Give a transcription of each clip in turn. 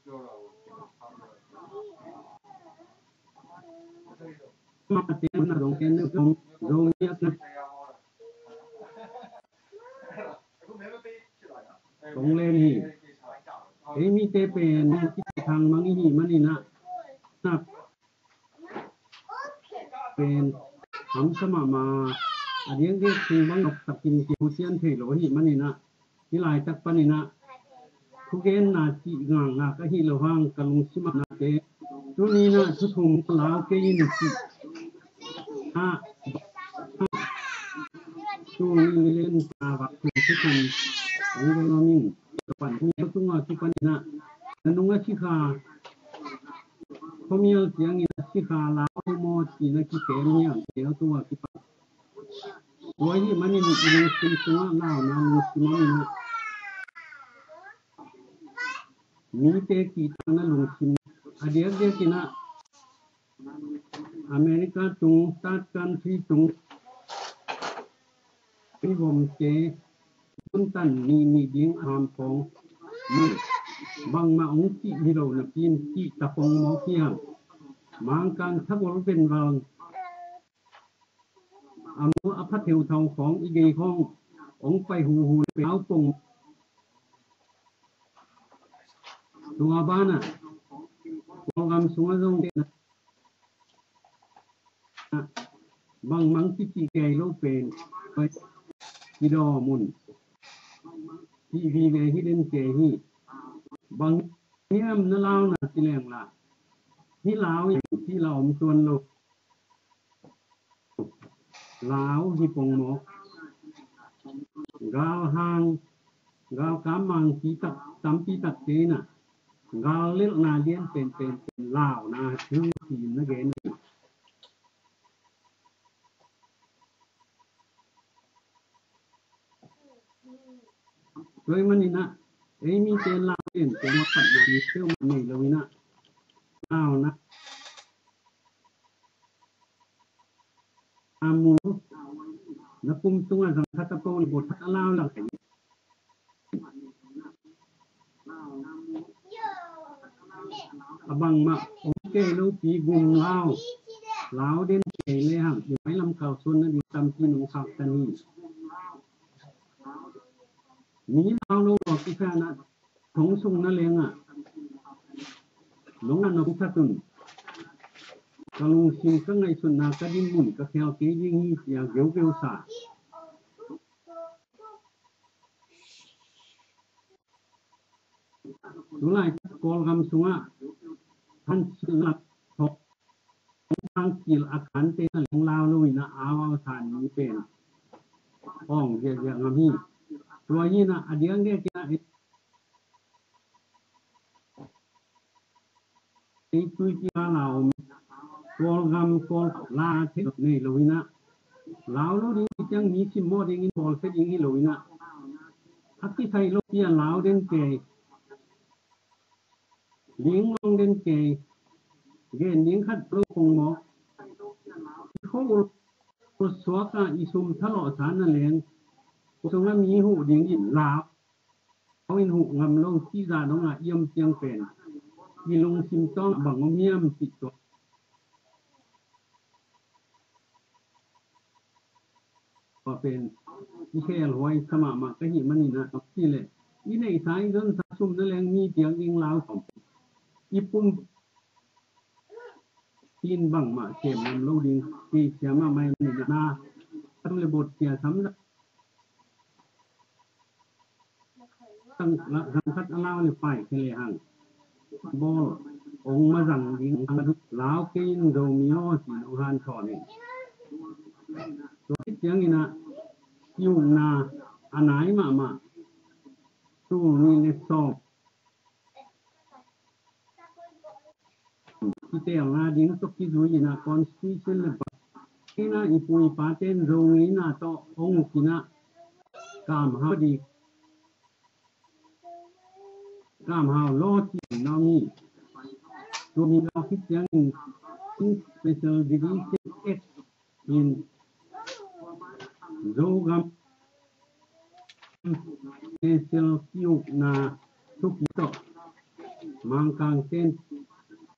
มาเตียนนะรงแกนของโรงเรียนตรงเลยนี่มีเตเป็นที่ทางมังนี่มันนี่นะเป็นทำสมามาอันนี้เรียกคือบังตะกินเกี่ยวเสียนเทโลหิมันนี่นะที่ลายตักปนี่นะทุกเกณฑ์นาทีงางนะก็หิโลหังกะลุงสิมานะเตตัวนี้นะทุกทุงลาวเกยินสิตัวนี้เล่นตาบักคือทุกคนโอ้ยน้องนี่ปันนี้ตุ้งอ่ะที่ปันนะนั่นนุ่งอ่ะที่ขาพอมีเสียงนี่ที่ขาลาวโมที่นะที่เตเนี่ยเดี๋ยวตัวที่ปันโอ้ยนี่มันนี่มันสิตัวลาวนะมันสิมันนี่นะมีเตกีทางนั้นลงสิอเดียกินะอเมริกาตุงตัดกันที่ตุงที่ผมเจคุณตันมีดิ้งอามของมือบางมาองค์ที่ฮิโรนะพินที่ตะปงหมอเพียงมังกันทักวรเป็นวังอำอภัทเทวเทาของอีเกขององค์ไปหูไปเอาปงตัวบ้านน่ะโปรแกรมสงฆ์นะบางมังที่แก่โลเป็นไปที่ดอมุนที่วีเวที่เล่นแก่ที่บางเนี่ยมนะลาวน่ะสิแรงล่ะที่ลาวที่เราส่วนโลกลาวที่ปงหมอกกาวหางกาวกามังที่ตักสัมปีตักเจน่ะกาวเล็กนาเลียนเป็นลาวนะชื่อทีมนะเกณฑ์โดยมันนี่นะมีเจนลาวเป็นปัญหานี้เชื่อมันนี่เลยนะลาวนะอามูนะปุ่มตัวสังฆตะโปนบทลาวหลังบังมาโอเคลูกปีกุมลาวเด่นเกเลยฮะอยู่ไม่ลำเก่าส่วนนั้นอยู่ตามที่หนูขับกันนี่มีลาวโลกที่แค่นั้นทงสุงนั่นเองอ่ะลงนั่นนกทัตุนกลุงสิงข้างในส่วนนากระดิ่งมุนกระแควเกยิ่งอย่างเกี่ยวสาดูไล่กอลคำสุงะท่านชื่อหลักทกทางกิลอาคารเตนของลาวลุยนะอาวสานนี้เป็นห้องเรียกอย่างนี้ตัวนี้นะอเดียงเรียกนะที่คุยที่ลาวกอลคำกอลลาเทนี่ลุยนะลาวลุยจังมีสิโมดอย่างนี้บอลเซตอย่างนี้ลุยนะฮักที่ไทยลูกเนี่ยลาวเด่นเกยลิงลงเด่นเกยเกณฑ์ลิงขัดโลกงหมอเขารถสวกอีซุมทะเลาะสารนั่นเองตรงนั้นมีหูดิงยินลาวเขาเป็นหูงำลงที่ราน้องเยี่ยมเจียงเป็นมีลงซิมต้องบังเมียมติดตัวก็เป็นที่แค่รวยสมามาก็หิมันนี่นะที่เลยนี่ในสายเดินสะสมนั่นเองมีเตียงยิงลาวของญี่ปุ่นทีนบังมาเข็มนำโลดิงที่เสียมาไม่นี่นะต้องเลยบทเสียสำตั้งคัดลาวเลยไปทะเลหังบอองมาสั่งยิงลาวกินโดมิโอสีโอฮันชอนี่ตัวเสียงนี่นะอยู่นาอันไหนมาตู้นี่ในสอบที่เตลนาดิงตกที่ดูยินะคอนสติชั่นเลยนี่นะอีปุยปาเต้นโรงนี้นะต่อองค์กินะกามหาดีกามหาโลที่น้องนี่ตัวมีเราคิดยังที่ special division X in โรง special คิวนาทุกที่ต่อ มังกางเส้น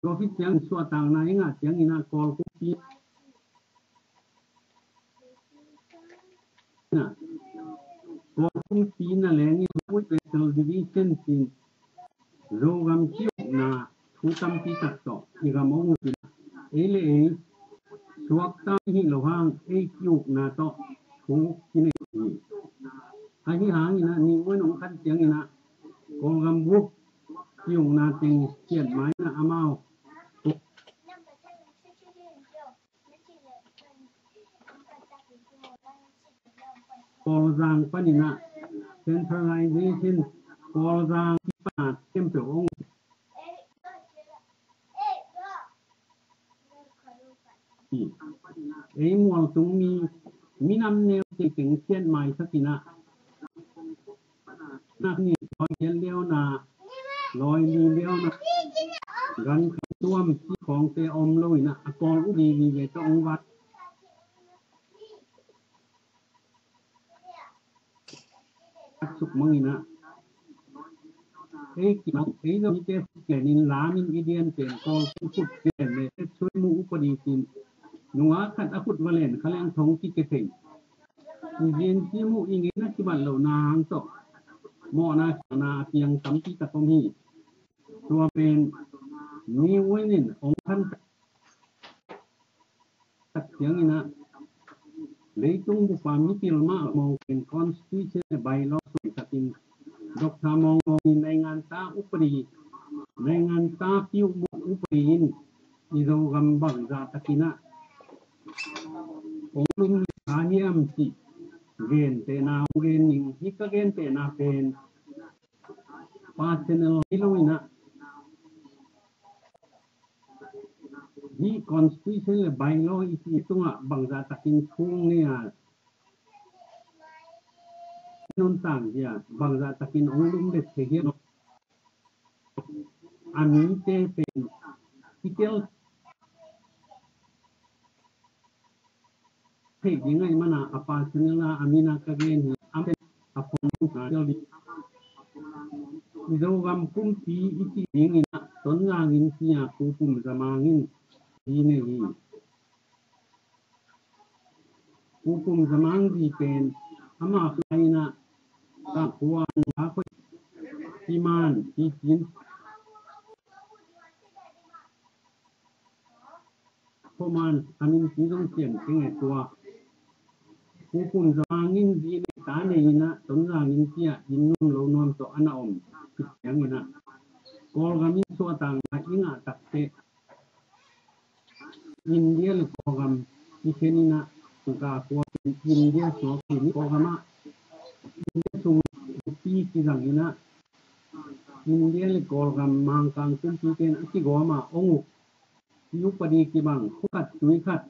ตัวพิเศษสวต่างนายงะเสียงอินะกอลกุปีนะกอลกุปีนะแลนี่พุทธเปดิวิชั่นสินโรกัมคิวนะทุตัมปิตัตโตอีกามองอุเอเลสวกตาหิโลหังเอคิวนะโตทุกินิอาหิหางอินะนี่วันองคันเสียงอินะกอลกัมบุกคิวนะติงเขียนหมายนะอามาวกอลจางปนินะ centralization กอลจางที่ปาดเข้มเปียวองเอ้มวลตุงมีนำแนวที่ถึงเขียนหมายสักทีนะนักนี่ลอยเลี้ยวนาลอยลีเลี้ยวนะกันท่วมที่ของเตอมเลยนะกอลอุดีมีเวทองวัดสุกมังนะกินเเรามีเตเกนินลามินอีเดียนเป็นกอลสุดเกนเลยช่วยมูอุปดีสินนัวขัดอคุดวาเลนเขาเรียกทงที่เกษตรเรียนที่มูอิงนะที่บ้านเหล่านางโตหม้อนานาเพียงสัมปิตะกมีตัวเป็นมีไว้นี่องค์ท่านตัดเสียงนี่นะเลยตรงบุปผามิติลมามองเป็นคอนสติทูชั่นใบลอสุสตินดอกทามองในงานตาอุปรีในงานตาปิวอุปรีนอิโรกัมบังจาตะกินะองค์ลุงอาเฮียมสิเกนเตนาเกนนิงฮิกเกนเตนาเป็นปาเซนลฮิโลอินะนี่คอนสติทูชั่นใบลออิติตุงะบังจาตะกินทุ่งเนี่ยนนต่างเดียบางจะตะกินองค์ลุงเด็ดเสียอันนี้จะเป็นที่เกี่ยวเทียบยังไงมันอาปาสนิลาอามินาคาเกนอันเป็นอาพงศ์เดียวดิมิโดกัมคุมปีอิติยังไงนะต้นยางอินเสียคุมจะมางินดีเนี่ยคุมจะมางินเป็นอามาคือไงนะตะกวนหาคนที่มานที่จินพวกมันอันนี้ที่ต้องเปลี่ยนเป็นไงตัวผู้คุมจะมางินดีในตาในนะต้นร่างอินเสียยินนุ่มโลนวมตัวอันอมอย่างนี้นะกอลกามิสวต่างอิงาตักเตอินเดียหรือกอลกามอิเชนินะสุกาตัวอินเดียสวกินิกอลกามะอินเดียสุปีกิจังอินะอินเดียหรือกอลกามมังกังคุมปีเป็นอคิโกมาองุยุปดีกิบังคุกัดจุยขัด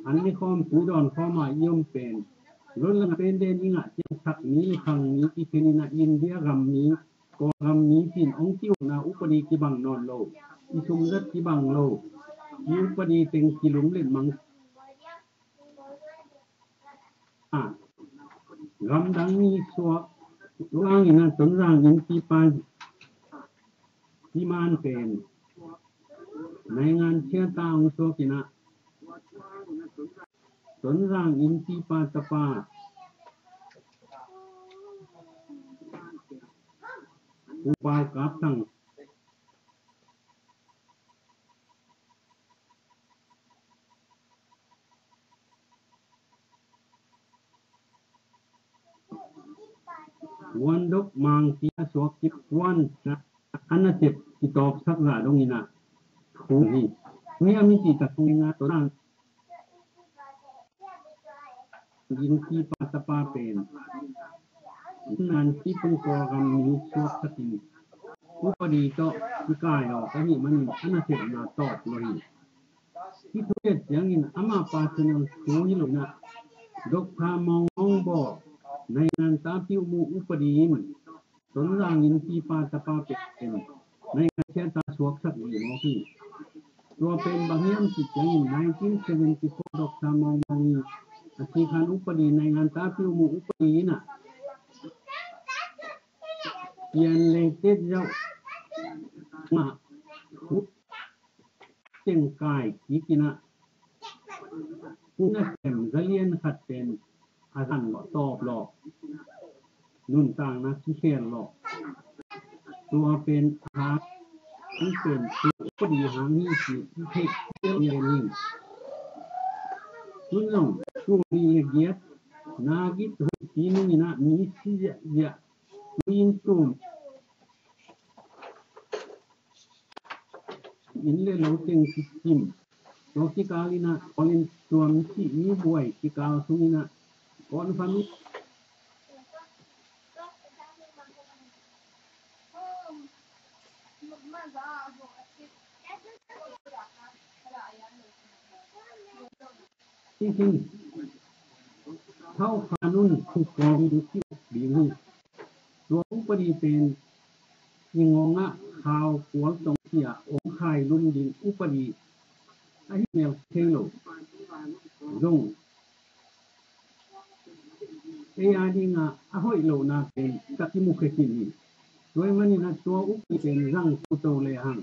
อันนี้ข้อมผู้ดอนข้อมาย่อมเป็นล้นละเป็นเดนอิงะเจ้าทักนี้ครั้งนี้ที่เป็นนะอินเดียกัมนี้ก็กัมนี้พินองค์ที่นาอุปดีกิบังนอนโลอิชุมรัตกิบังโลยุปดีเต็งกิลุมเล่นมังกัมดังนี้สวล่างนะต้นร่างอินทีปานที่มานเป็นในงานเชื่อตาองค์โซกินะต้นร่างอินทีปาตปาอุปากับตังวันดกมังที่สวกิปวันนะอันนั้นเจ็บที่ตอบสักระตรงนี้นะถูกนี่เมื่อมีจิตตะกุงาตัวนั้นยินที่ปัตตปาเป็นนั่นที่เป็นกอกรรมมีสวกสติอุปดีโตที่กายออกก็นี่มันอันนั้นเจ็บนาตอบเลยที่ทุเรศอย่างนี้อามาปาสนังโหยิลุนะดกพามองบ่ในงานตาปิวมูอุปดีนต้นร่างอินที่ปัตตปาเป็นในงานเชตาสวกสักอีโมที่ตัวเป็นบางเยี่ยมสิทธิ์อย่าง1974ดอกทามองอธิการอุปดีในงานตาปิวมูอุปดีน่ะ Yan lengket jau ma khut teng kai kikina kuna tem galian khat pen asan lo top lo nun tang na ki ken loตัวเป็นหาที่เป็นผู้ดีหามีสิที่เทคเรียนนี่นุ่นงตัวมีเกียรตินากิตุที่นี่นะมีสิจะมีตุมอินเลโลเต็งสิจิมโลกิกาลินะอลินตัวมีที่มีบวยกิกาสุนินะก่อนฟามิจริงๆเท่าคานุนถูกกองดูที่ดีนี่หลวงปดีเป็นยิงงะข่าวขวตรงเสียองค์ไข่ลุ่มดินอุปดีไอ้แมวเทโลลงเอียดิงะอห้อยโลนาเป็นตักที่มุขกินนี่โดยมันนี่นะตัวอุปเป็นรังกุโตเลหัง